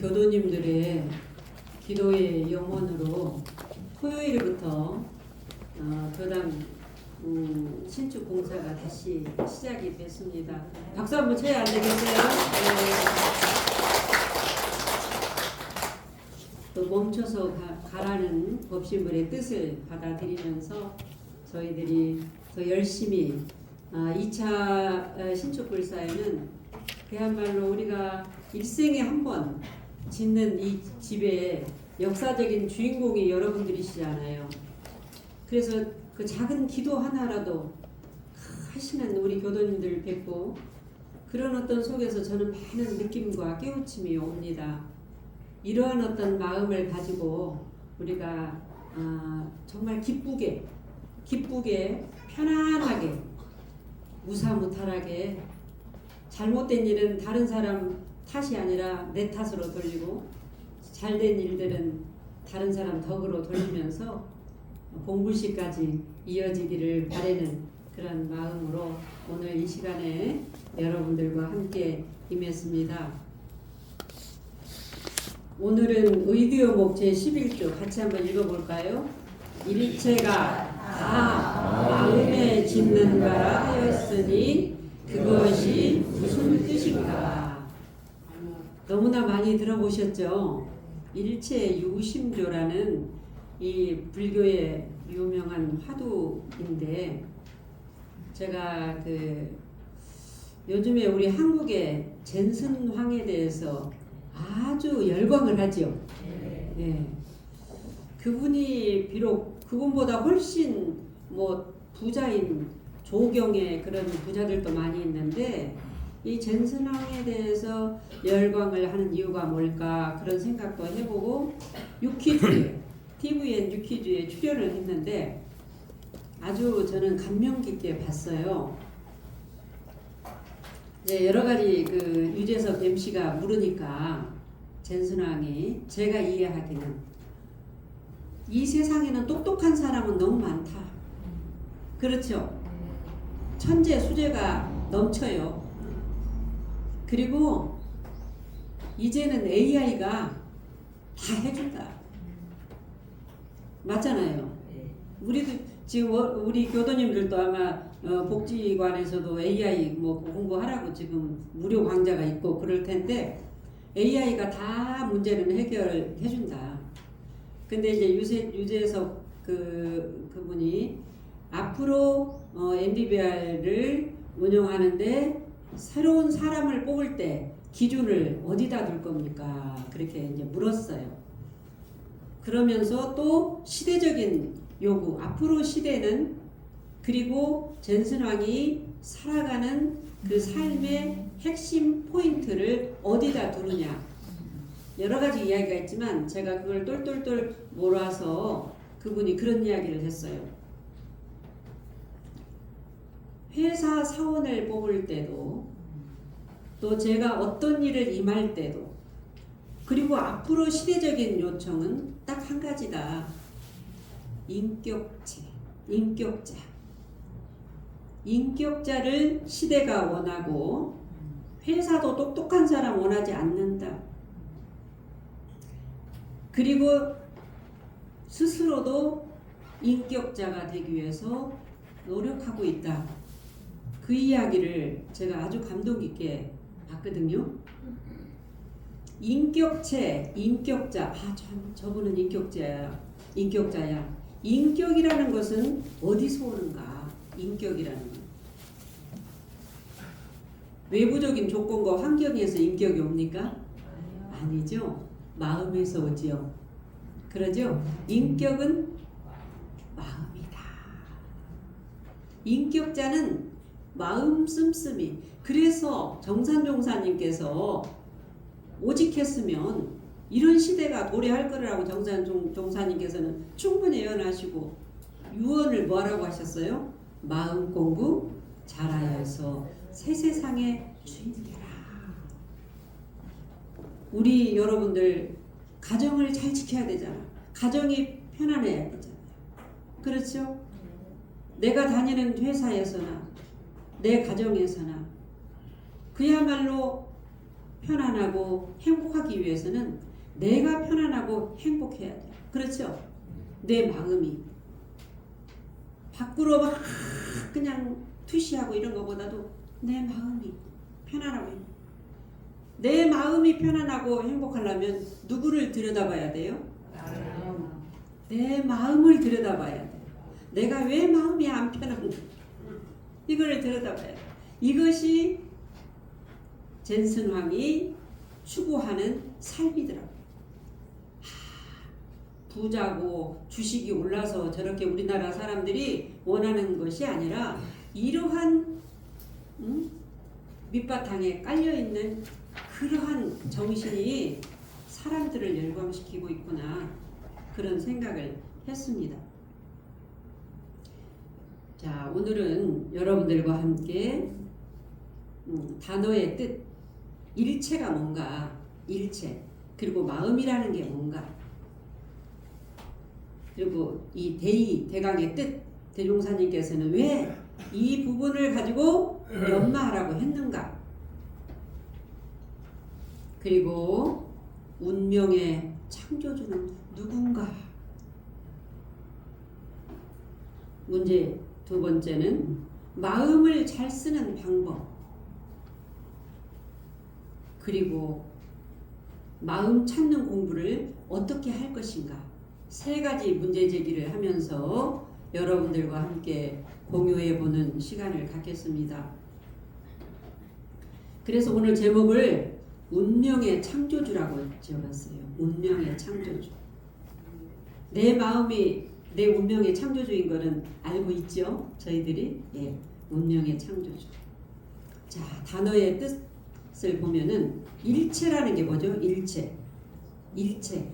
교도님들의 기도의 영혼으로 토요일부터 교당 신축 공사가 다시 시작이 됐습니다. 박수 한번 쳐야 안 되겠어요? 또 멈춰서 가라는 법신불의 뜻을 받아들이면서 저희들이 더 열심히 2차 신축불사에는 그야말로 우리가 일생에 한 번 짓는 이 집의 역사적인 주인공이 여러분들이시잖아요. 그래서 그 작은 기도 하나라도 하시는 우리 교도님들 뵙고 그런 어떤 속에서 저는 많은 느낌과 깨우침이 옵니다. 이러한 어떤 마음을 가지고 우리가 정말 기쁘게 편안하게 무사무탈하게 잘못된 일은 다른 사람 탓이 아니라 내 탓으로 돌리고 잘된 일들은 다른 사람 덕으로 돌리면서 봉불시까지 이어지기를 바라는 그런 마음으로 오늘 이 시간에 여러분들과 함께 임했습니다. 오늘은 의디어목 제11조 같이 한번 읽어볼까요? 일체가 다 마음에 짓는 바라 하였으니 그것이 무슨 뜻인가? 너무나 많이 들어보셨죠? 일체 유심조라는 이 불교의 유명한 화두인데 제가 요즘에 우리 한국의 젠슨황에 대해서 아주 열광을 하죠. 예. 그분이 비록 그분보다 훨씬 부자인 조경의 그런 부자들도 많이 있는데 이 젠슨황에 대해서 열광을 하는 이유가 뭘까 그런 생각도 해보고 유퀴즈에 TVN 유퀴즈에 출연을 했는데 아주 저는 감명 깊게 봤어요. 이제 여러 가지 유재석 MC가 물으니까 젠슨황이 제가 이해하기는 이 세상에는 똑똑한 사람은 너무 많다. 그렇죠? 천재 수재가 넘쳐요. 그리고 이제는 AI가 다 해준다. 맞잖아요. 우리도 지금 우리 교도님들도 아마 복지관에서도 AI 공부하라고 지금 무료 강좌가 있고 그럴 텐데 AI가 다 문제는 해결해 준다. 근데 이제 유재석 그분이 앞으로 MBBR을 운영하는데 새로운 사람을 뽑을 때 기준을 어디다 둘 겁니까? 그렇게 이제 물었어요. 그러면서 또 시대적인 요구, 앞으로 시대는 그리고 젠슨황이 살아가는 그 삶의 핵심 포인트를 어디다 두느냐. 여러 가지 이야기가 있지만 제가 그걸 똘똘똘 몰아서 그분이 그런 이야기를 했어요. 회사 사원을 뽑을 때도 또 제가 어떤 일을 임할 때도 그리고 앞으로 시대적인 요청은 딱 한 가지다. 인격자. 인격자를 시대가 원하고 회사도 똑똑한 사람 원하지 않는다. 그리고 스스로도 인격자가 되기 위해서 노력하고 있다. 그 이야기를 제가 아주 감동 깊게 봤거든요. 인격자. 저분은 인격자야. 인격이라는 것은 어디서 오는가? 인격이라는 건. 외부적인 조건과 환경에서 인격이 옵니까? 아니죠. 마음에서 오지요. 그러죠? 인격은 마음이다. 인격자는 마음 씀씀이. 그래서 정산종사님께서 오직했으면 이런 시대가 도래할 거라고 정산종사님께서는 충분히 예언하시고 유언을 뭐라고 하셨어요? 마음 공부 잘하여서 새 세상의 주인 되라. 우리 여러분들 가정을 잘 지켜야 되잖아. 가정이 편안해야 되잖아요. 그렇죠? 내가 다니는 회사에서나 내 가정에서나 그야말로 편안하고 행복하기 위해서는 내가 편안하고 행복해야 돼요. 그렇죠? 내 마음이 밖으로 막 그냥 투시하고 이런 것보다도 내 마음이 편안하고 내 마음이 편안하고 행복하려면 누구를 들여다봐야 돼요? 내 마음을 들여다봐야 돼요. 내가 왜 마음이 안 편한가? 이걸 들여다봐야 돼요. 이것이 젠슨황이 추구하는 삶이더라고요. 부자고 주식이 올라서 저렇게 우리나라 사람들이 원하는 것이 아니라 이러한 밑바탕에 깔려있는 그러한 정신이 사람들을 열광시키고 있구나 그런 생각을 했습니다. 자, 오늘은 여러분들과 함께 단어의 뜻, 일체가 뭔가, 일체, 그리고 마음이라는 게 뭔가, 그리고 이 대강의 뜻, 대종사님께서는 왜 이 부분을 가지고 연마하라고 했는가, 그리고 운명의 창조주는 누군가. 문제 두 번째는 마음을 잘 쓰는 방법, 그리고 마음 찾는 공부를 어떻게 할 것인가. 세 가지 문제 제기를 하면서 여러분들과 함께 공유해보는 시간을 갖겠습니다. 그래서 오늘 제목을 운명의 창조주라고 지어봤어요. 운명의 창조주. 내 마음이 내 운명의 창조주인 거는 알고 있죠? 저희들이. 예, 운명의 창조주. 자, 단어의 뜻을 보면은 일체라는 게 뭐죠? 일체. 일체.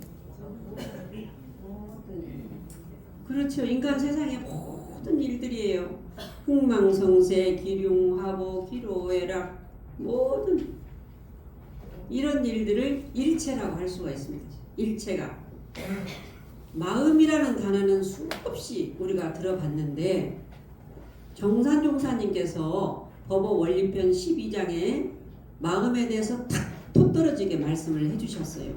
그렇죠. 인간 세상의 모든 일들이에요. 흥망성쇠, 기륭화보, 기로애락, 모든 이런 일들을 일체라고 할 수가 있습니다. 일체가. 마음이라는 단어는 수없이 우리가 들어봤는데 정산종사님께서 법어 원리편 12장에 마음에 대해서 탁 톡떨어지게 말씀을 해주셨어요.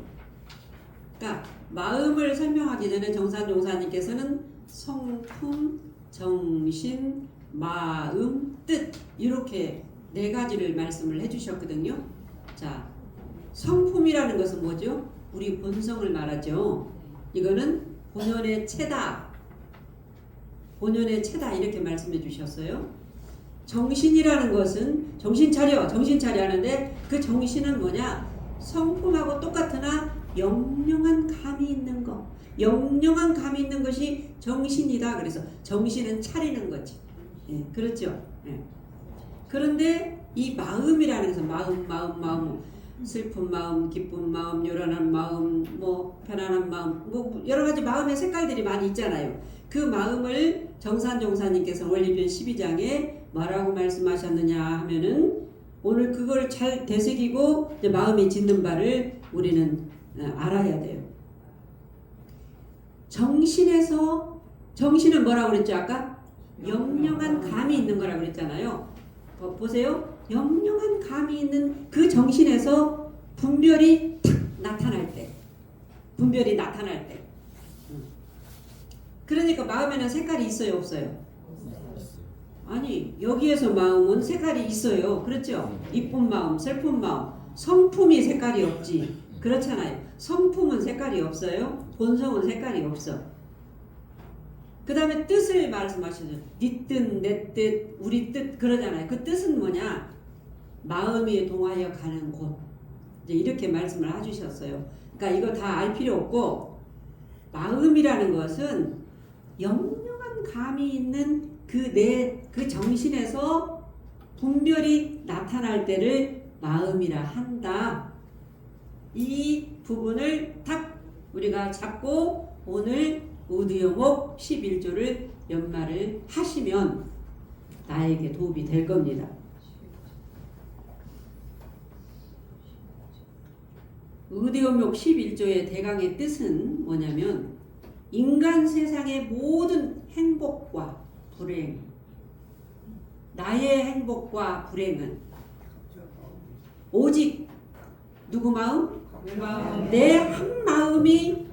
그러니까 마음을 설명하기 전에 정산종사님께서는 성품, 정신, 마음, 뜻 이렇게 네 가지를 말씀을 해주셨거든요. 자, 성품이라는 것은 뭐죠? 우리 본성을 말하죠. 이거는 본연의 체다. 본연의 체다 이렇게 말씀해 주셨어요. 정신이라는 것은 정신 차려 하는데 그 정신은 뭐냐? 성품하고 똑같으나 영영한 감이 있는 거. 영영한 감이 있는 것이 정신이다. 그래서 정신은 차리는 거지. 예, 그렇죠. 예. 그런데 이 마음이라는 것은 마음 슬픈 마음, 기쁜 마음, 요란한 마음, 뭐 편안한 마음, 뭐 여러 가지 마음의 색깔들이 많이 있잖아요. 그 마음을 정산종사님께서 원리편 12장에 뭐라고 말씀하셨느냐 하면은 오늘 그걸 잘 되새기고 이제 마음이 짓는 바를 우리는 알아야 돼요. 정신은 뭐라고 그랬죠 아까? 영영한 감이 있는 거라고 그랬잖아요. 보세요. 영영한 감이 있는 그 정신에서 분별이 탁 나타날 때. 그러니까 마음에는 색깔이 있어요 없어요? 아니 여기에서 마음은 색깔이 있어요. 그렇죠? 이쁜 마음, 슬픈 마음. 성품이 색깔이 없지. 그렇잖아요. 성품은 색깔이 없어요. 본성은 색깔이 없어. 그 다음에 뜻을 말씀하시죠. 네 뜻, 내 뜻, 우리 뜻 그러잖아요. 그 뜻은 뭐냐? 마음이 동하여 가는 곳. 이제 이렇게 말씀을 해주셨어요. 그러니까 이거 다 알 필요 없고 마음이라는 것은 영영한 감이 있는 그 정신에서 분별이 나타날 때를 마음이라 한다. 이 부분을 딱 우리가 잡고 오늘 우드여목 11조를 연마를 하시면 나에게 도움이 될 겁니다. 우드여목 11조의 대강의 뜻은 뭐냐면 인간 세상의 모든 행복과 불행, 나의 행복과 불행은 오직 누구 마음? 내 마음. 내 한 마음이,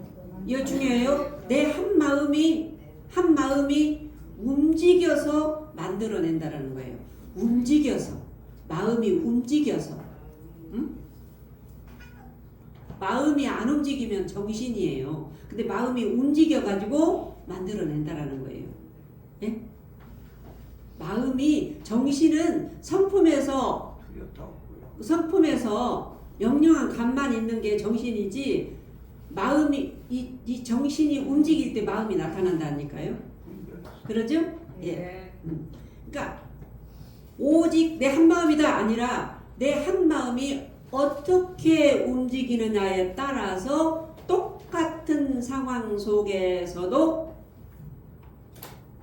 이거 중요해요. 내 한 마음이 움직여서 만들어낸다라는 거예요. 움직여서, 마음이 움직여서. 응? 마음이 안 움직이면 정신이에요. 근데 마음이 움직여가지고 만들어낸다라는 거예요. 예? 마음이, 정신은 성품에서 영영한 감만 있는 게 정신이지, 마음이, 이 정신이 움직일 때 마음이 나타난다니까요. 그러죠? 예. 그러니까 오직 내 한 마음이다 아니라 내 한 마음이 어떻게 움직이느냐에 따라서 똑같은 상황 속에서도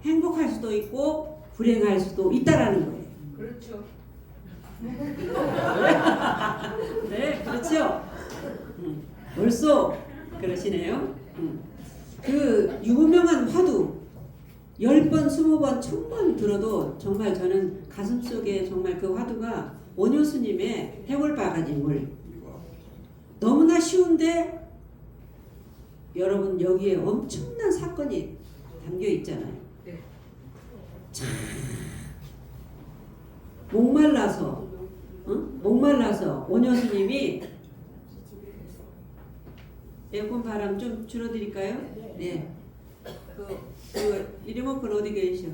행복할 수도 있고 불행할 수도 있다라는 거예요. 그렇죠. 네, 그렇죠. 벌써 그러시네요. 그 유명한 화두 10번, 20번, 1000번 들어도 정말 저는 가슴속에 정말 그 화두가 원효 스님의 해골바가지 물. 너무나 쉬운데 여러분 여기에 엄청난 사건이 담겨 있잖아요. 네. 참 목말라서 목말라서 원효 스님이 에어컨 바람 좀 줄여드릴까요? 네. 그 이리모컨 어디 계셔?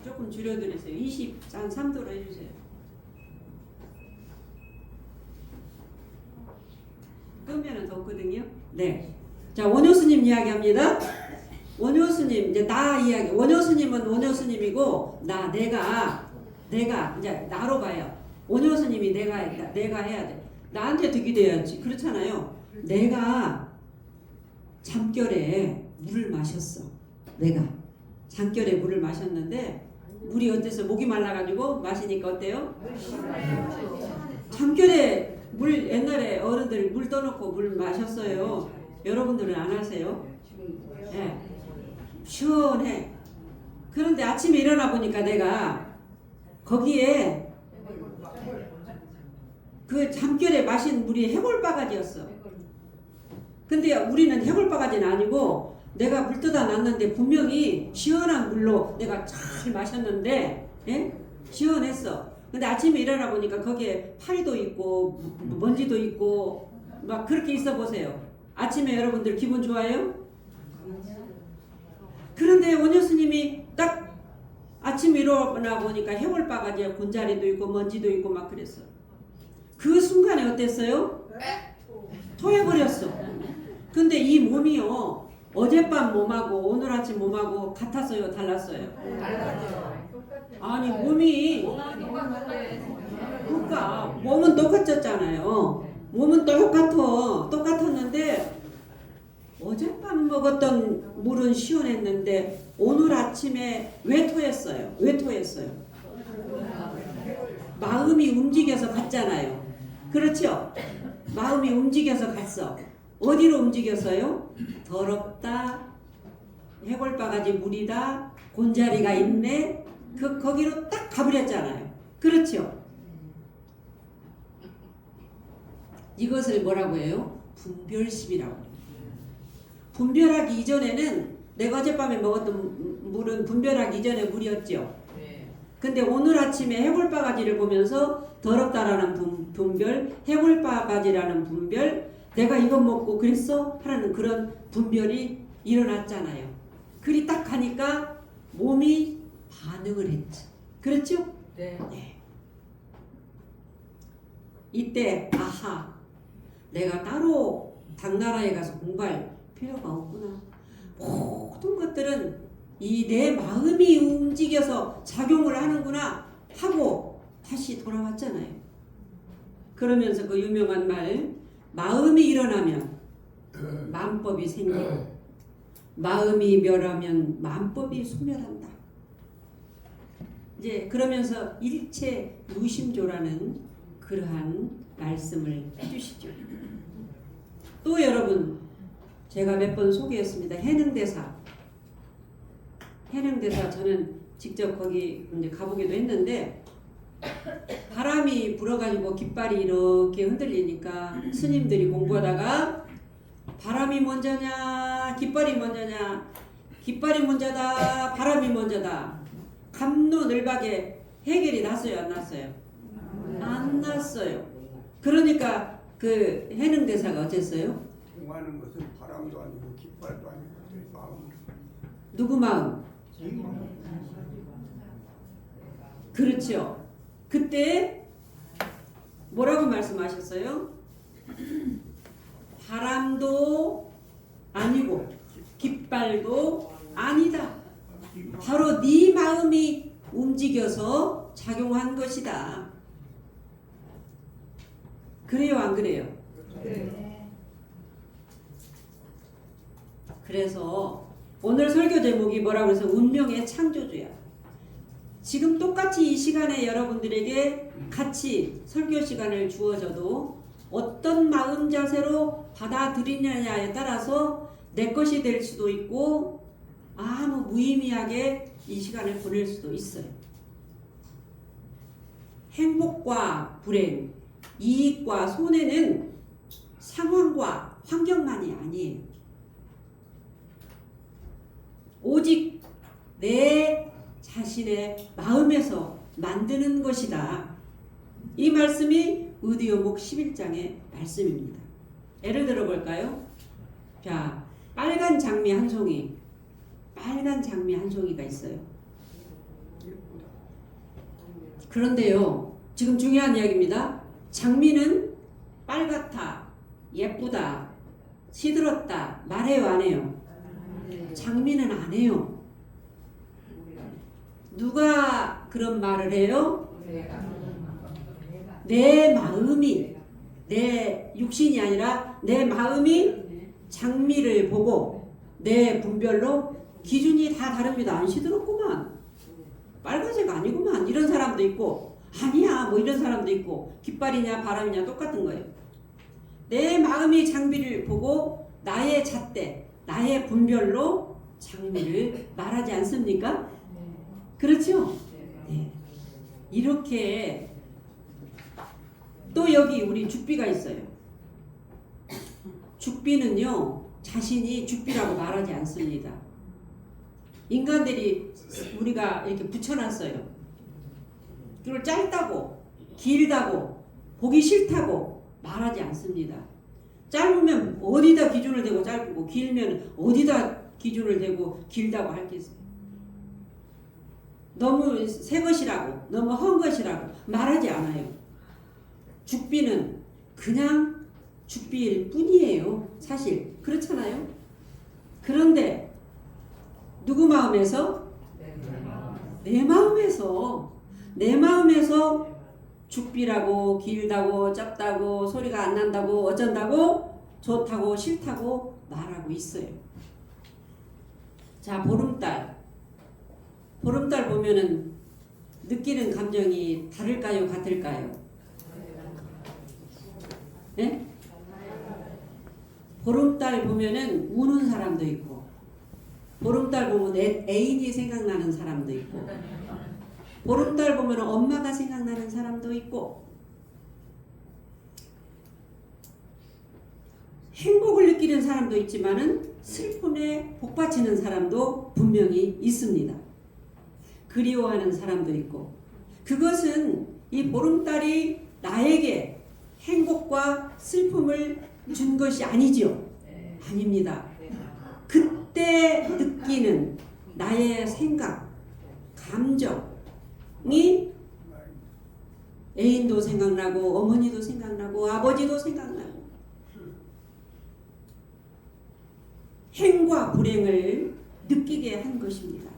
조금 줄여드리세요. 23도로 해주세요. 끄면은 덥거든요. 네. 자, 원효 스님 이야기합니다. 원효 스님, 이제 나 이야기. 원효 스님은 원효 스님이고, 내가 이제 나로 봐요. 원효 스님이 내가 해야 돼. 나한테 득이 돼야지. 그렇잖아요. 내가 잠결에 물을 마셨어. 내가 잠결에 물을 마셨는데 물이 어때서 목이 말라가지고 마시니까 어때요? 잠결에 물 옛날에 어른들이 물 떠놓고 물 마셨어요. 여러분들은 안 하세요? 네. 시원해. 그런데 아침에 일어나 보니까 내가 거기에 그 잠결에 마신 물이 해골바가지였어. 근데 우리는 해골바가지는 아니고 내가 물 떠다 놨는데 분명히 시원한 물로 내가 잘 마셨는데, 예? 시원했어. 근데 아침에 일어나 보니까 거기에 파리도 있고 먼지도 있고 막 그렇게 있어 보세요. 아침에 여러분들 기분 좋아요? 그런데 원효 스님이 딱 아침에 일어나 보니까 해골바가지에 곤자리도 있고 먼지도 있고 막 그랬어. 그 순간에 어땠어요? 토해버렸어. 근데 이 몸이요, 어젯밤 몸하고 오늘 아침 몸하고 같았어요? 달랐어요? 아니 몸이, 그러니까 몸은 똑같았잖아요. 몸은 똑같았는데 어젯밤 먹었던 물은 시원했는데 오늘 아침에 왜 토했어요? 왜 토했어요? 마음이 움직여서 갔잖아요. 그렇죠? 마음이 움직여서 갔어. 어디로 움직였어요? 더럽다, 해골바가지 물이다, 곤자리가 있네, 거기로 딱 가버렸잖아요. 그렇죠? 이것을 뭐라고 해요? 분별심이라고 해요. 분별하기 이전에는 내가 어젯밤에 먹었던 물은 분별하기 이전의 물이었죠. 근데 오늘 아침에 해골바가지를 보면서 더럽다라는 분별, 해골바가지라는 분별, 내가 이거 먹고 그랬어? 하는 그런 분별이 일어났잖아요. 그리 딱 가니까 몸이 반응을 했지. 그렇죠? 네. 네. 이때 아하, 내가 따로 당나라에 가서 공부할 필요가 없구나. 모든 것들은 이 내 마음이 움직여서 작용을 하는구나 하고 다시 돌아왔잖아요. 그러면서 그 유명한 말, 마음이 일어나면 만법이 생기고 마음이 멸하면 만법이 소멸한다. 이제 그러면서 일체 무심조라는 그러한 말씀을 해주시죠. 또 여러분, 제가 몇 번 소개했습니다. 해능대사. 해능대사 저는 직접 거기 이제 가보기도 했는데 바람이 불어가지고 깃발이 이렇게 흔들리니까 스님들이 공부하다가 바람이 먼저냐 깃발이 먼저냐 깃발이 먼저다 바람이 먼저다 갑론을박에 해결이 났어요 안 났어요? 안 났어요. 그러니까 그 해능대사가 어땠어요? 공하는 것은 바람도 아니고 깃발도 아니고 내 마음. 누구 마음? 그렇죠. 그때 뭐라고 말씀하셨어요? 바람도 아니고 깃발도 아니다. 바로 네 마음이 움직여서 작용한 것이다. 그래요 안 그래요? 네. 그래서 오늘 설교 제목이 뭐라고 해서 운명의 창조주야. 지금 똑같이 이 시간에 여러분들에게 같이 설교 시간을 주어져도 어떤 마음 자세로 받아들이느냐에 따라서 내 것이 될 수도 있고 아무 무의미하게 이 시간을 보낼 수도 있어요. 행복과 불행, 이익과 손해는 상황과 환경만이 아니에요. 오직 내 자신의 마음에서 만드는 것이다. 이 말씀이 의디오목 11장의 말씀입니다. 예를 들어 볼까요? 자, 빨간 장미 한 송이, 빨간 장미 한 송이가 있어요. 그런데요, 지금 중요한 이야기입니다. 장미는 빨갛다, 예쁘다, 시들었다 말해요 안 해요? 장미는 안 해요. 누가 그런 말을 해요? 내 마음이, 내 육신이 아니라 내 마음이 장미를 보고 내 분별로 기준이 다 다릅니다. 안 시들었구만, 빨간색 아니구만, 이런 사람도 있고 아니야 뭐 이런 사람도 있고 깃발이냐 바람이냐 똑같은 거예요. 내 마음이 장미를 보고 나의 잣대, 나의 분별로 장미를 말하지 않습니까? 그렇죠? 네. 이렇게 또 여기 우리 죽비가 있어요. 죽비는요 자신이 죽비라고 말하지 않습니다. 인간들이 우리가 이렇게 붙여놨어요. 그걸 짧다고 길다고 보기 싫다고 말하지 않습니다. 짧으면 어디다 기준을 대고 짧고 길면 어디다 기준을 대고 길다고 할 게 있어요. 너무 새 것이라고 너무 헛 것이라고 말하지 않아요. 죽비는 그냥 죽비일 뿐이에요. 사실 그렇잖아요. 그런데 누구 마음에서? 내 마음에서 죽비라고 길다고 짧다고 소리가 안 난다고 어쩐다고 좋다고 싫다고 말하고 있어요. 자, 보름달 보면은 느끼는 감정이 다를까요 같을까요? 네? 보름달 보면은 우는 사람도 있고 보름달 보면 애인이 생각나는 사람도 있고 보름달 보면 엄마가 생각나는 사람도 있고 행복을 느끼는 사람도 있지만은 슬픔에 복받치는 사람도 분명히 있습니다. 그리워하는 사람도 있고 그것은 이 보름달이 나에게 행복과 슬픔을 준 것이 아니죠. 아닙니다. 그때 느끼는 나의 생각, 감정이 애인도 생각나고 어머니도 생각나고 아버지도 생각나고 행과 불행을 느끼게 한 것입니다.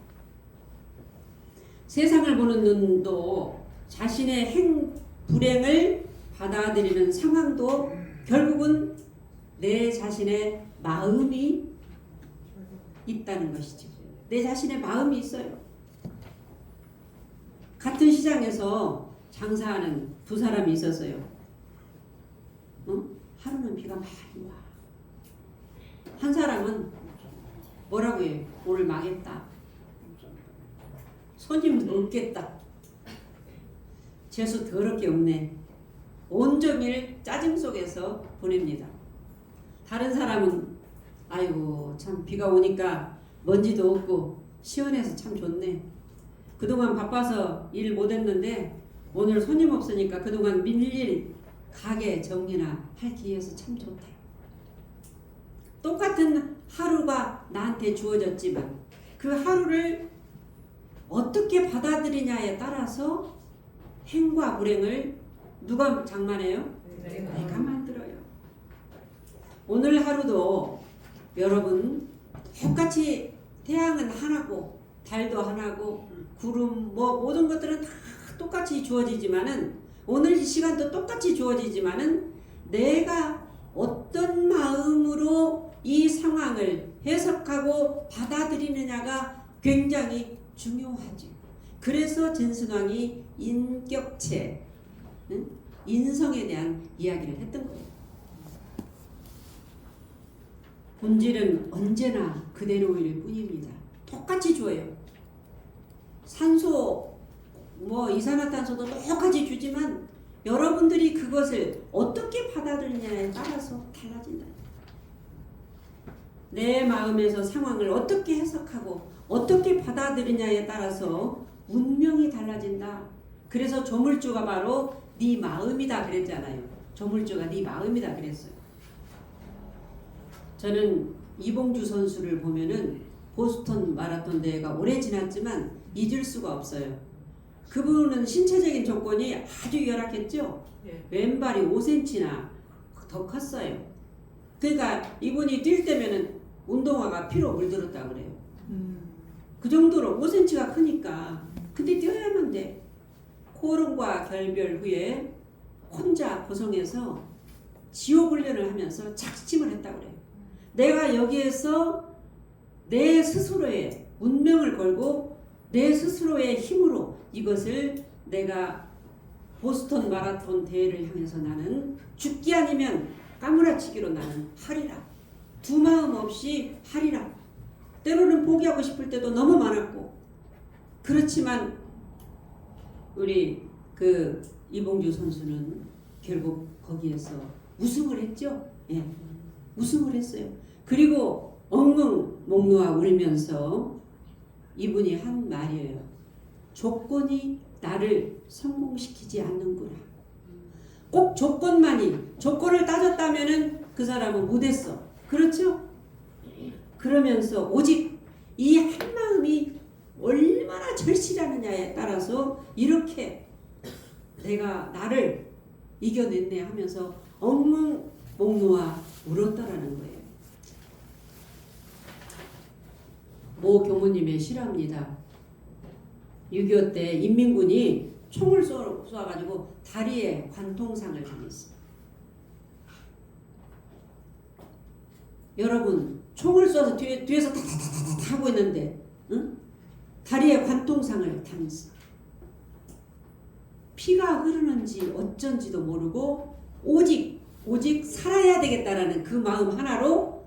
세상을 보는 눈도 자신의 행, 불행을 받아들이는 상황도 결국은 내 자신의 마음이 있다는 것이죠. 내 자신의 마음이 있어요. 같은 시장에서 장사하는 두 사람이 있었어요. 하루는 비가 많이 와. 한 사람은 뭐라고 해요? 오늘 망했다. 손님도 없겠다. 재수 더럽게 없네. 온종일 짜증 속에서 보냅니다. 다른 사람은 아이고 참 비가 오니까 먼지도 없고 시원해서 참 좋네. 그동안 바빠서 일 못했는데 오늘 손님 없으니까 그동안 밀릴 가게 정리나 할 기회여서 참 좋다. 똑같은 하루가 나한테 주어졌지만 그 하루를 어떻게 받아들이냐에 따라서 행과 불행을 누가 장만해요? 내가 만들어요. 오늘 하루도 여러분 똑같이 태양은 하나고 달도 하나고 구름 뭐 모든 것들은 다 똑같이 주어지지만은 오늘 이 시간도 똑같이 주어지지만은 내가 어떤 마음으로 이 상황을 해석하고 받아들이느냐가 굉장히 중요하죠. 그래서 진승왕이 인격체, 인성에 대한 이야기를 했던 거예요. 본질은 언제나 그대로일 뿐입니다. 똑같이 줘요. 산소, 뭐 이산화탄소도 똑같이 주지만 여러분들이 그것을 어떻게 받아들이냐에 따라서 달라진다. 내 마음에서 상황을 어떻게 해석하고 어떻게 받아들이냐에 따라서 운명이 달라진다. 그래서 조물주가 바로 네 마음이다 그랬잖아요. 조물주가 네 마음이다 그랬어요. 저는 이봉주 선수를 보면은 보스턴 마라톤 대회가 오래 지났지만 잊을 수가 없어요. 그분은 신체적인 조건이 아주 열악했죠. 왼발이 5cm나 더 컸어요. 그러니까 이분이 뛸 때면은 운동화가 피로 물들었다 그래요. 그 정도로 5cm가 크니까. 근데 뛰어야만 돼. 코름과 결별 후에 혼자 고성에서 지옥훈련을 하면서 작심을 했다 그래요. 내가 여기에서 내 스스로의 운명을 걸고 내 스스로의 힘으로 이것을 내가 보스턴 마라톤 대회를 향해서 나는 죽기 아니면 까무라치기로 나는 하리라. 두 마음 없이 하리라. 때로는 포기하고 싶을 때도 너무 많았고 그렇지만 우리 그 이봉주 선수는 결국 거기에서 우승을 했죠. 예, 우승을 했어요. 그리고 엉엉 목 놓아 울면서 이분이 한 말이에요. 조건이 나를 성공시키지 않는구나. 꼭 조건을 따졌다면은 그 사람은 못했어. 그렇죠? 그러면서 오직 이 한 마음이 얼마나 절실하느냐에 따라서 이렇게 내가 나를 이겨냈네 하면서 엉엉 목 놓아 울었다라는 거예요. 모 교무님의 실화입니다. 6.25 때 인민군이 총을 쏘아가지고 다리에 관통상을 당했어요. 여러분 총을 쏘아서 뒤에서 다다다다 하고 있는데 응? 다리에 관통상을 당했어. 피가 흐르는지 어쩐지도 모르고 오직 살아야 되겠다라는 그 마음 하나로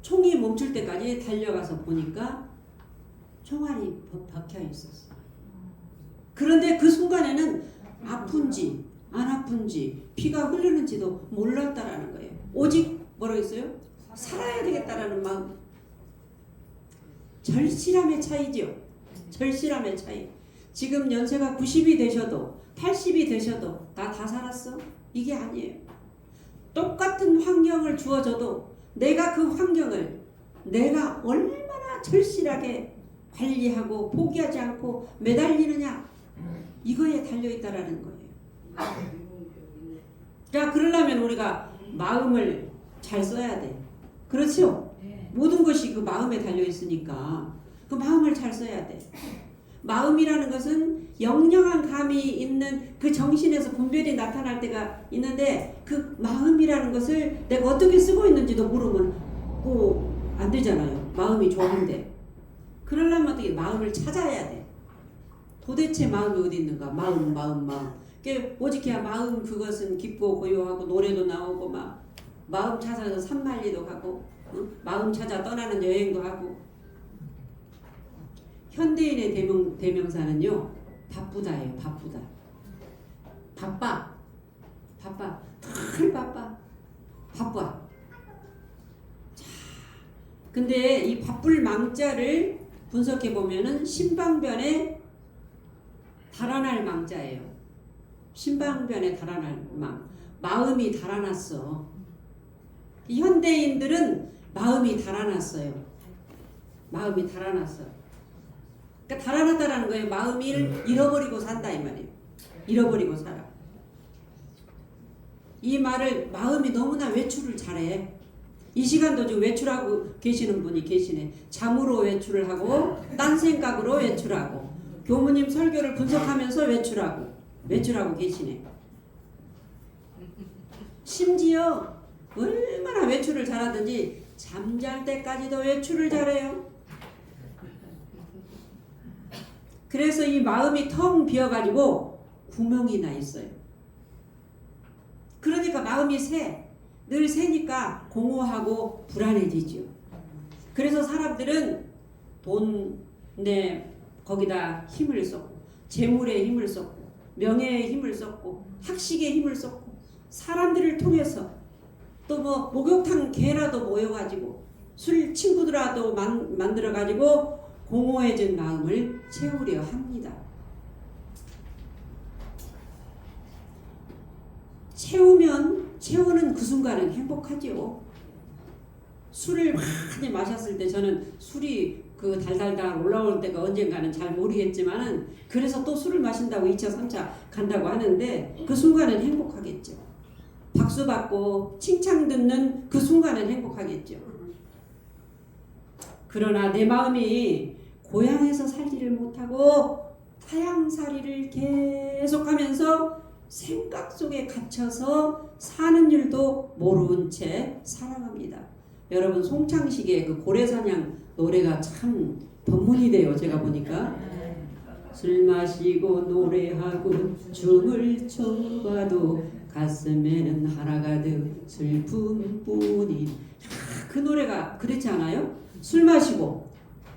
총이 멈출 때까지 달려가서 보니까 총알이 박혀 있었어. 그런데 그 순간에는 아픈지 안 아픈지 피가 흐르는지도 몰랐다라는 거예요. 오직 뭐라고 했어요? 살아야 되겠다라는 마음. 절실함의 차이죠. 절실함의 차이. 지금 연세가 90이 되셔도 80이 되셔도 나 다 살았어? 이게 아니에요. 똑같은 환경을 주어져도 내가 그 환경을 내가 얼마나 절실하게 관리하고 포기하지 않고 매달리느냐 이거에 달려있다라는 거예요. 자, 그러려면 우리가 마음을 잘 써야 돼. 그렇죠? 모든 것이 그 마음에 달려있으니까 그 마음을 잘 써야 돼. 마음이라는 것은 영영한 감이 있는 그 정신에서 분별이 나타날 때가 있는데 그 마음이라는 것을 내가 어떻게 쓰고 있는지도 모르면 안 되잖아요. 마음이 좋은데. 그러려면 어떻게 마음을 찾아야 돼. 도대체 마음이 어디 있는가? 마음. 오직해야 마음 그것은 깊고 고요하고 노래도 나오고 막 마음 찾아서 산만리도 가고 마음 찾아 떠나는 여행도 하고. 현대인의 대명사는요 바쁘다예요. 바쁘다. 바빠. 늘 바빠. 자, 근데 이 바쁠 망자를 분석해 보면은 신방변에 달아날 망자예요. 신방변에 달아날 마음이 달아났어. 이 현대인들은 마음이 달아났어요. 마음이 달아났어. 그러니까 달아났다라는 거예요. 마음을 잃어버리고 산다 이 말이에요. 잃어버리고 살아. 이 말을 마음이 너무나 외출을 잘해. 이 시간도 지금 외출하고 계시는 분이 계시네. 잠으로 외출을 하고 딴 생각으로 외출하고 교무님 설교를 분석하면서 외출하고 계시네. 심지어 얼마나 외출을 잘하든지 잠잘 때까지도 외출을 잘해요. 그래서 이 마음이 텅 비어가지고 구멍이 나 있어요. 그러니까 마음이 늘 새니까 공허하고 불안해지죠. 그래서 사람들은 돈에 거기다 힘을 쏟고 재물에 힘을 쏟고 명예에 힘을 쏟고 학식에 힘을 쏟고 사람들을 통해서 또 뭐 목욕탕 개라도 모여가지고 술 친구들하고 만들어가지고 공허해진 마음을 채우려 합니다. 채우는 그 순간은 행복하죠. 술을 많이 마셨을 때 저는 술이 그 달달달 올라올 때가 언젠가는 잘 모르겠지만은 그래서 또 술을 마신다고 2차 3차 간다고 하는데 그 순간은 행복하겠죠. 박수 받고 칭찬 듣는 그 순간은 행복하겠죠. 그러나 내 마음이 고향에서 살지를 못하고 타향살이를 계속하면서 생각 속에 갇혀서 사는 줄도 모르는 채 살아갑니다. 여러분 송창식의 그 고래사냥 노래가 참 법문이 돼요. 제가 보니까 술 마시고 노래하고 춤을 춰봐도 가슴에는 하나가득 슬픔뿐이. 그 노래가 그렇지 않아요? 술 마시고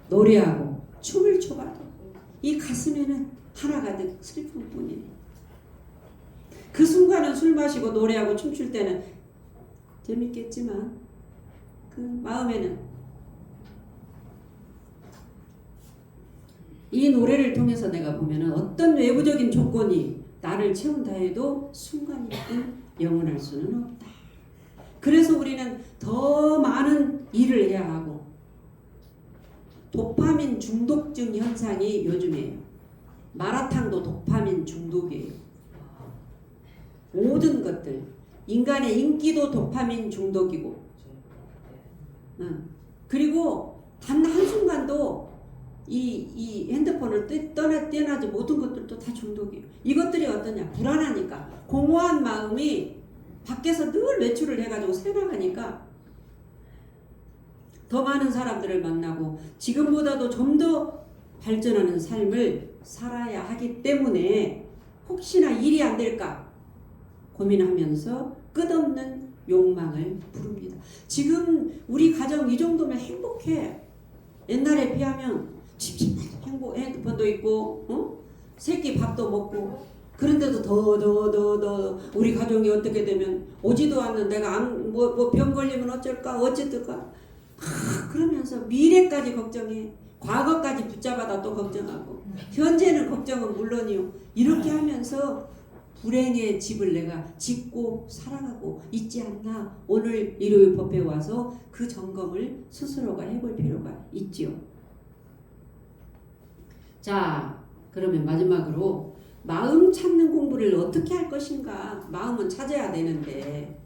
노래하고 춤을 춰봐도 이 가슴에는 하나가득 슬픔뿐이. 그 순간은 술 마시고 노래하고 춤출 때는 재밌겠지만 그 마음에는 이 노래를 통해서 내가 보면은 어떤 외부적인 조건이 나를 채운다 해도 순간일 뿐 영원할 수는 없다. 그래서 우리는 더 많은 일을 해야 하고 도파민 중독증 현상이 요즘이에요. 마라탕도 도파민 중독이에요. 모든 것들 인간의 인기도 도파민 중독이고 그리고 단 한순간도 이 핸드폰을 떼어나지 모든 것들도 다 중독이에요. 이것들이 어떠냐? 불안하니까 공허한 마음이 밖에서 늘 외출을 해가지고 새나가니까 더 많은 사람들을 만나고 지금보다도 좀 더 발전하는 삶을 살아야 하기 때문에 혹시나 일이 안 될까 고민하면서 끝없는 욕망을 부릅니다. 지금 우리 가정 이 정도면 행복해. 옛날에 비하면 칩칩하게 행복, 핸드폰도 있고 새끼 밥도 먹고 그런데도 더 우리 가정이 어떻게 되면 오지도 않는 내가 뭐 병 걸리면 어쩔까 어쨌든가 그러면서 미래까지 걱정해. 과거까지 붙잡아다 또 걱정하고 현재는 걱정은 물론이요. 이렇게 하면서 불행의 집을 내가 짓고 살아가고 있지 않나. 오늘 일요일 법회에 와서 그 점검을 스스로가 해볼 필요가 있지요. 자, 그러면 마지막으로 마음 찾는 공부를 어떻게 할 것인가. 마음은 찾아야 되는데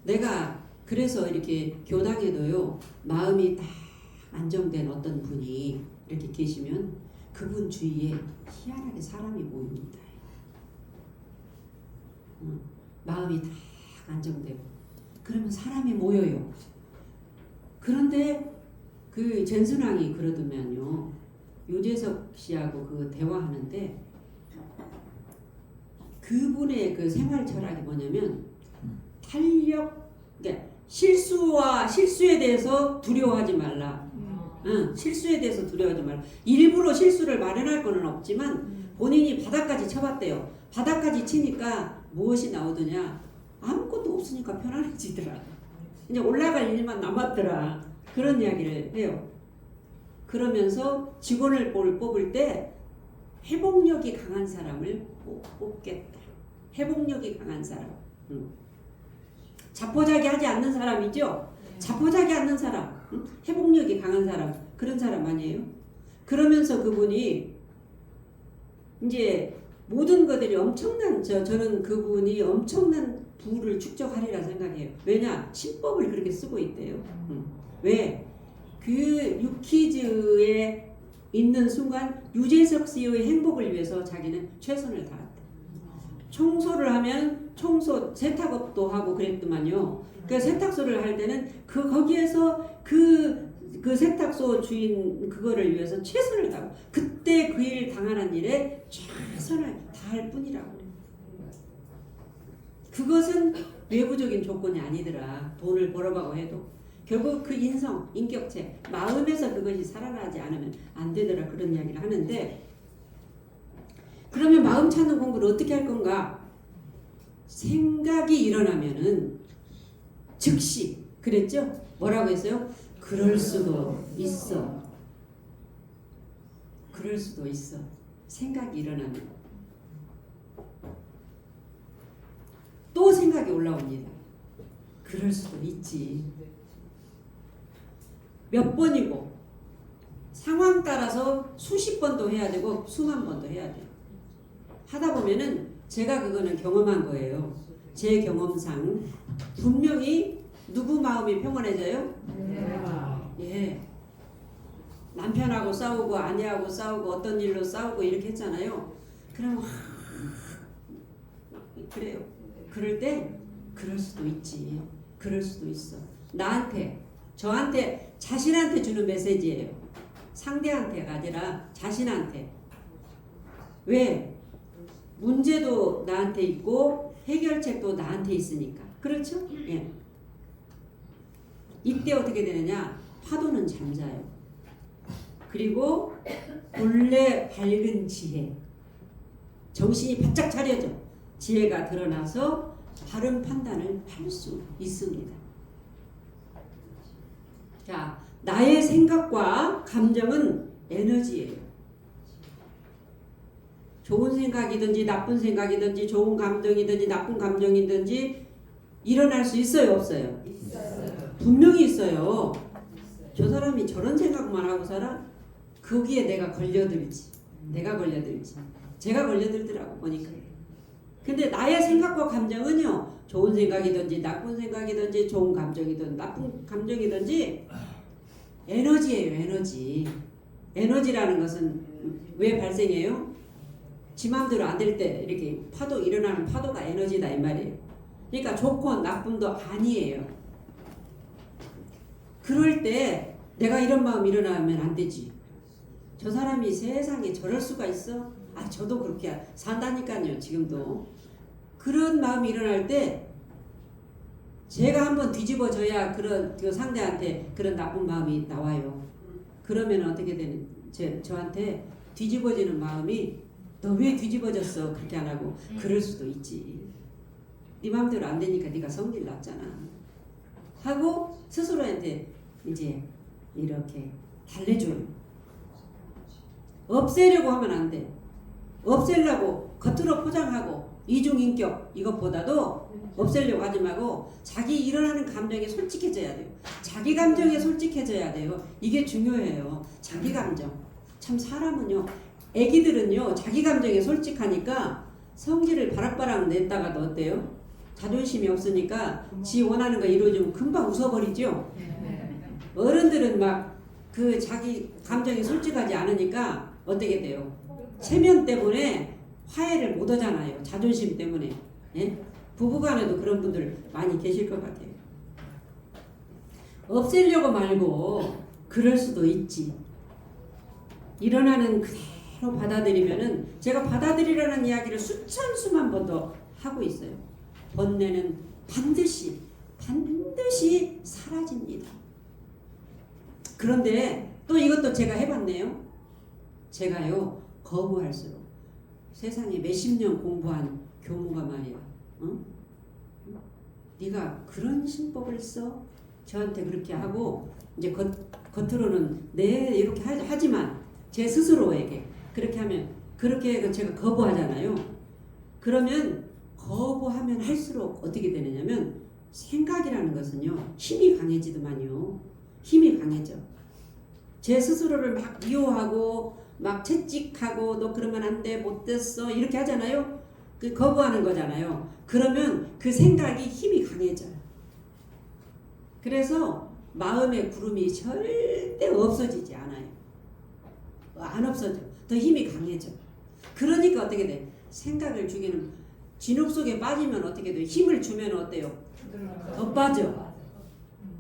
내가 그래서 이렇게 교당에도요 마음이 딱 안정된 어떤 분이 이렇게 계시면 그분 주위에 희한하게 사람이 모입니다. 마음이 딱 안정되고 그러면 사람이 모여요. 그런데 그 전순왕이 그러더만요. 유재석 씨하고 그 대화하는데 그분의 그 생활 철학이 뭐냐면 탄력, 그러니까 실수에 대해서 두려워하지 말라. 실수에 대해서 두려워하지 말라. 일부러 실수를 마련할 거는 없지만 본인이 바닥까지 쳐봤대요. 바닥까지 치니까 무엇이 나오더냐? 아무것도 없으니까 편안해지더라. 이제 올라갈 일만 남았더라. 그런 이야기를 해요. 그러면서 직원을 뽑을 때 회복력이 강한 사람을 뽑겠다. 회복력이 강한 사람. 자포자기하지 않는 사람이죠. 자포자기 않는 사람, 회복력이 강한 사람, 그런 사람 아니에요? 그러면서 그분이 이제 모든 것들이 엄청난 저는 그분이 엄청난 부를 축적하리라 생각해요. 왜냐? 신법을 그렇게 쓰고 있대요. 왜? 그 유키즈에 있는 순간 유재석 씨의 행복을 위해서 자기는 최선을 다했다. 청소를 하면 세탁업도 하고 그랬더만요. 그 세탁소를 할 때는 거기에서 그 세탁소 주인 그거를 위해서 최선을 다하고 그때 그 일 당하는 일에 최선을 다할 뿐이라고. 그것은 외부적인 조건이 아니더라. 돈을 벌어가고 해도 결국 그 인격체, 마음에서 그것이 살아나지 않으면 안 되더라. 그런 이야기를 하는데, 그러면 마음 찾는 공부를 어떻게 할 건가? 생각이 일어나면은 즉시, 그랬죠? 뭐라고 했어요? 그럴 수도 있어. 그럴 수도 있어. 생각이 일어나면 또 생각이 올라옵니다. 그럴 수도 있지. 몇 번이고 상황 따라서 수십 번도 해야 되고 수만 번도 해야 돼요. 하다 보면은 제가 그거는 경험한 거예요. 제 경험상 분명히 누구 마음이 평온해져요? 예. 남편하고 싸우고 아내하고 싸우고 어떤 일로 싸우고 이렇게 했잖아요. 그럼 그래요. 그럴 때 그럴 수도 있지. 그럴 수도 있어. 저한테 자신한테 주는 메시지예요. 상대한테가 아니라 자신한테. 왜? 문제도 나한테 있고 해결책도 나한테 있으니까. 그렇죠? 예. 이때 어떻게 되느냐? 파도는 잠자요. 그리고 본래 밝은 지혜. 정신이 바짝 차려져. 지혜가 드러나서 바른 판단을 할 수 있습니다. 자, 나의 생각과 감정은 에너지예요. 좋은 생각이든지 나쁜 생각이든지 좋은 감정이든지 나쁜 감정이든지 일어날 수 있어요, 없어요? 있어요. 분명히 있어요. 저 사람이 저런 생각만 하고 살아? 거기에 내가 걸려들지. 제가 걸려들더라고 보니까. 근데 나의 생각과 감정은요, 좋은 생각이든지 나쁜 생각이든지 좋은 감정이든 나쁜 감정이든지 에너지예요, 에너지. 에너지라는 것은 왜 발생해요? 지 마음대로 안 될 때 이렇게 일어나는 파도가 에너지다 이 말이에요. 그러니까 좋고 나쁨도 아니에요. 그럴 때 내가 이런 마음 일어나면 안 되지. 저 사람이 세상에 저럴 수가 있어? 아, 저도 그렇게 산다니까요, 지금도. 그런 마음이 일어날 때 제가 한번 뒤집어져야 그 상대한테 그런 나쁜 마음이 나와요. 그러면 어떻게 되는? 저한테 뒤집어지는 마음이 너 왜 뒤집어졌어? 그렇게 안 하고 그럴 수도 있지. 네 마음대로 안 되니까 네가 성질 났잖아. 하고 스스로한테 이제 이렇게 달래줘요. 없애려고 하면 안 돼. 없애려고 겉으로 포장하고 이중인격 이것보다도 없애려고 하지 말고 자기 일어나는 감정에 솔직해져야 돼요. 자기 감정에 솔직해져야 돼요. 이게 중요해요. 자기 감정. 참 사람은요, 애기들은요 자기 감정에 솔직하니까 성질을 바락바락 냈다가도 어때요? 자존심이 없으니까 지 원하는 거 이루어지면 금방 웃어버리죠. 어른들은 막 그 자기 감정에 솔직하지 않으니까 어떻게 돼요? 체면 때문에 화해를 못 하잖아요. 자존심 때문에. 예? 부부간에도 그런 분들 많이 계실 것 같아요. 없애려고 말고 그럴 수도 있지. 일어나는 그대로 받아들이면은, 제가 받아들이라는 이야기를 수천 수만 번도 하고 있어요. 번뇌는 반드시 사라집니다. 그런데 또 이것도 제가 해봤네요. 제가요 거부할수록 세상에 몇십 년 공부한 교무가 말이야. 어? 네가 그런 신법을 써? 저한테 그렇게 하고 이제 겉으로는 네 이렇게 하지만 제 스스로에게 그렇게 하면 그렇게 제가 거부하잖아요. 그러면 거부하면 할수록 어떻게 되느냐면 생각이라는 것은요 힘이 강해지더만요. 힘이 강해져. 제 스스로를 막 미워하고 막 채찍하고 너 그러면 안 돼 못됐어 이렇게 하잖아요. 그 거부하는 거잖아요. 그러면 그 생각이 힘이 강해져요. 그래서 마음의 구름이 절대 없어지지 않아요. 안 없어져. 더 힘이 강해져. 그러니까 어떻게 돼? 생각을 죽이는 진흙 속에 빠지면 어떻게 돼? 힘을 주면 어때요? 더 빠져.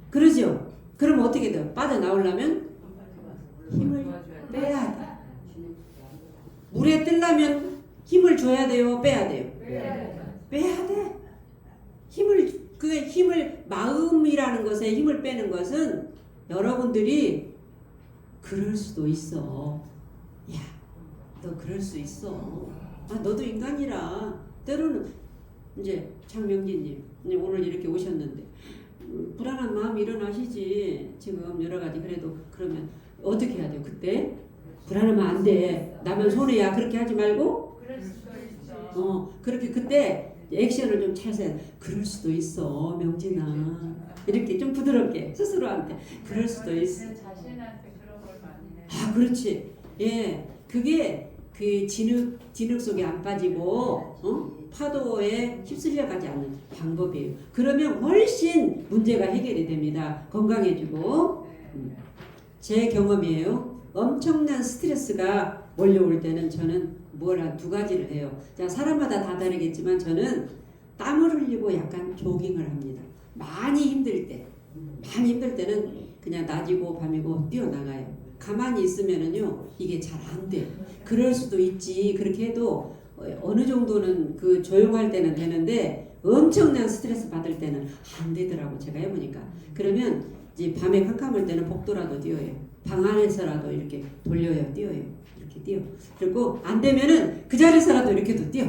그러죠? 그럼 어떻게 돼요? 빠져나오려면 힘을 빼야 돼. 물에 뜨려면 힘을 줘야 돼요? 빼야 돼요? 빼야 돼. 힘을 마음이라는 것에 힘을 빼는 것은 여러분들이 그럴 수도 있어. 야, 너 그럴 수 있어. 아, 너도 인간이라. 때로는 이제 장명진님 오늘 이렇게 오셨는데 불안한 마음이 일어나시지. 지금 여러 가지 그래도 그러면 어떻게 해야 돼요? 그때 불안하면 안 돼. 나면 손해야. 그렇게 하지 말고. 그렇게 그때 액션을 좀 찰세요. 그럴 수도 있어, 명진아. 이렇게 좀 부드럽게 스스로한테 그럴 수도 있어. 자신한테 그런 걸 많이 해. 아, 그렇지. 예, 그게 그 진흙 속에 안 빠지고 파도에 휩쓸려가지 않는 방법이에요. 그러면 훨씬 문제가 해결이 됩니다. 건강해지고. 제 경험이에요. 엄청난 스트레스가 몰려올 때는 저는 두 가지를 해요. 자, 사람마다 다 다르겠지만 저는 땀을 흘리고 약간 조깅을 합니다. 많이 힘들 때는 그냥 낮이고 밤이고 뛰어나가요. 가만히 있으면은요 이게 잘 안 돼. 그럴 수도 있지. 그렇게 해도 어느 정도는 그 조용할 때는 되는데 엄청난 스트레스 받을 때는 안 되더라고. 제가 해보니까. 그러면 이제 밤에 캄캄할 때는 복도라도 뛰어요. 방 안에서라도 이렇게 돌려요. 뛰어요. 이렇게 뛰어. 그리고 안 되면은 그 자리에서라도 이렇게도 뛰어.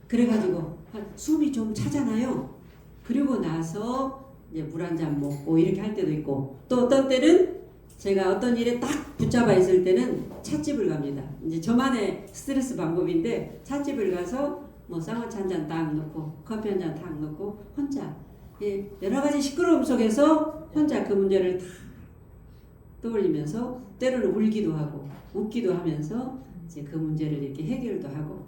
그래가지고 숨이 좀 차잖아요. 그리고 나서 이제 물 한 잔 먹고 이렇게 할 때도 있고 또 어떤 때는 제가 어떤 일에 딱 붙잡아 있을 때는 찻집을 갑니다. 이제 저만의 스트레스 방법인데 찻집을 가서 뭐 쌍화차 한 잔 딱 넣고 커피 한 잔 딱 넣고 혼자 여러 가지 시끄러움 속에서 혼자 그 문제를 다 떠올리면서 때로는 울기도 하고 웃기도 하면서 이제 그 문제를 이렇게 해결도 하고.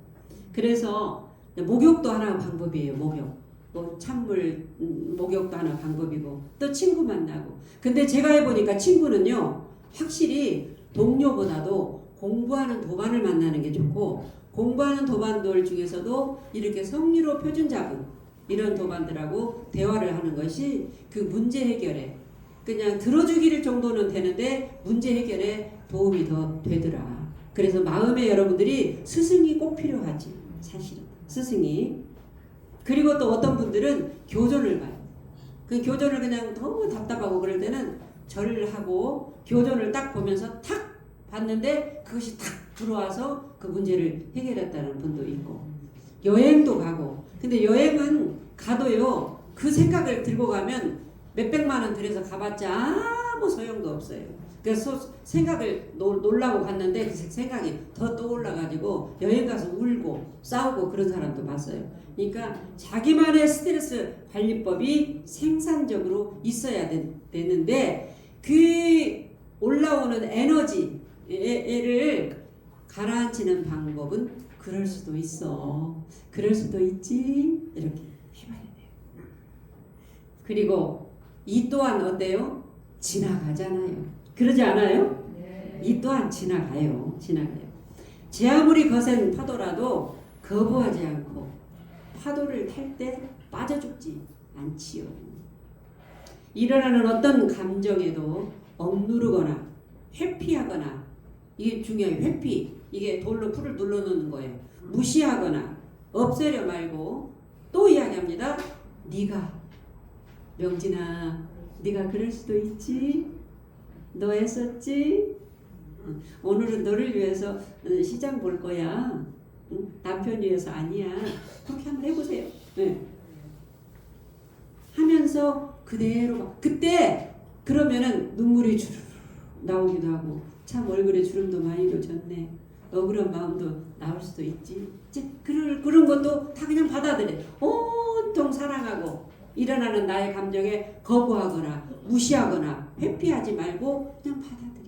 그래서 목욕도 하나 방법이에요. 목욕. 뭐 찬물 목욕도 하나 방법이고 또 친구 만나고. 근데 제가 해보니까 친구는요 확실히 동료보다도 공부하는 도반을 만나는 게 좋고 공부하는 도반들 중에서도 이렇게 성리로 표준 잡은 이런 도반들하고 대화를 하는 것이 그 문제 해결에 그냥 들어주기를 정도는 되는데 문제 해결에 도움이 더 되더라. 그래서 마음에 여러분들이 스승이 꼭 필요하지. 사실은 스승이. 그리고 또 어떤 분들은 교전을 봐요. 그 교전을 그냥 너무 답답하고 그럴 때는 절을 하고 교전을 딱 보면서 탁 봤는데 그것이 탁 들어와서 그 문제를 해결했다는 분도 있고 여행도 가고. 근데 여행은 가도요 그 생각을 들고 가면 몇백만 원 들여서 가봤자 아무 소용도 없어요. 그래서 생각을 놀라고 갔는데 그 생각이 더 떠올라가지고 여행 가서 울고 싸우고 그런 사람도 봤어요. 그러니까 자기만의 스트레스 관리법이 생산적으로 있어야 되는데 그 올라오는 에너지를 가라앉히는 방법은 그럴 수도 있어. 그럴 수도 있지. 이렇게 해봐야 돼요. 그리고 이 또한 어때요? 지나가잖아요. 그러지 않아요? 네. 이 또한 지나가요. 제 아무리 거센 파도라도 거부하지 않고 파도를 탈 때 빠져 죽지 않지요. 일어나는 어떤 감정에도 억누르거나 회피하거나 이게 중요해요. 회피. 이게 돌로 풀을 눌러놓는 거예요. 무시하거나 없애려 말고 또 이야기합니다. 네가 명진아 네가 그럴 수도 있지. 너 애썼지? 오늘은 너를 위해서 시장 볼 거야. 응? 남편 위해서 아니야. 그렇게 한번 해보세요. 네. 하면서 그대로 막 그때 그러면은 눈물이 주르르 나오기도 하고 참 얼굴에 주름도 많이 젖었네. 억울한 마음도 나올 수도 있지. 이제 그런 것도 다 그냥 받아들여. 온통 사랑하고 일어나는 나의 감정에 거부하거나 무시하거나 회피하지 말고 그냥 받아들여.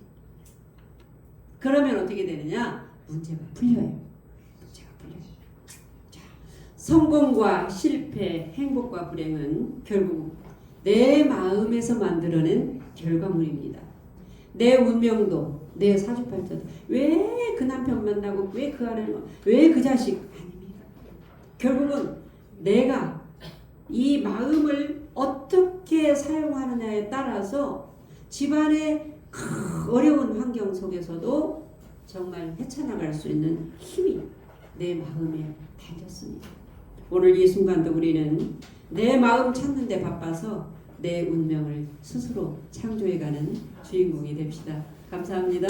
그러면 어떻게 되느냐? 문제가 풀려요. 문제가 풀려요. 자, 성공과 실패, 행복과 불행은 결국 내 마음에서 만들어낸 결과물입니다. 내 운명도, 내 사주팔자도 왜 그 남편 만나고 왜 그 아내를 왜 그 자식 아닙니다. 결국은 내가 이 마음을 어떻게 사용하느냐에 따라서 집안의 어려운 환경 속에서도 정말 헤쳐나갈 수 있는 힘이 내 마음에 달렸습니다. 오늘 이 순간도 우리는 내 마음 찾는 데 바빠서 내 운명을 스스로 창조해가는 주인공이 됩시다. 감사합니다.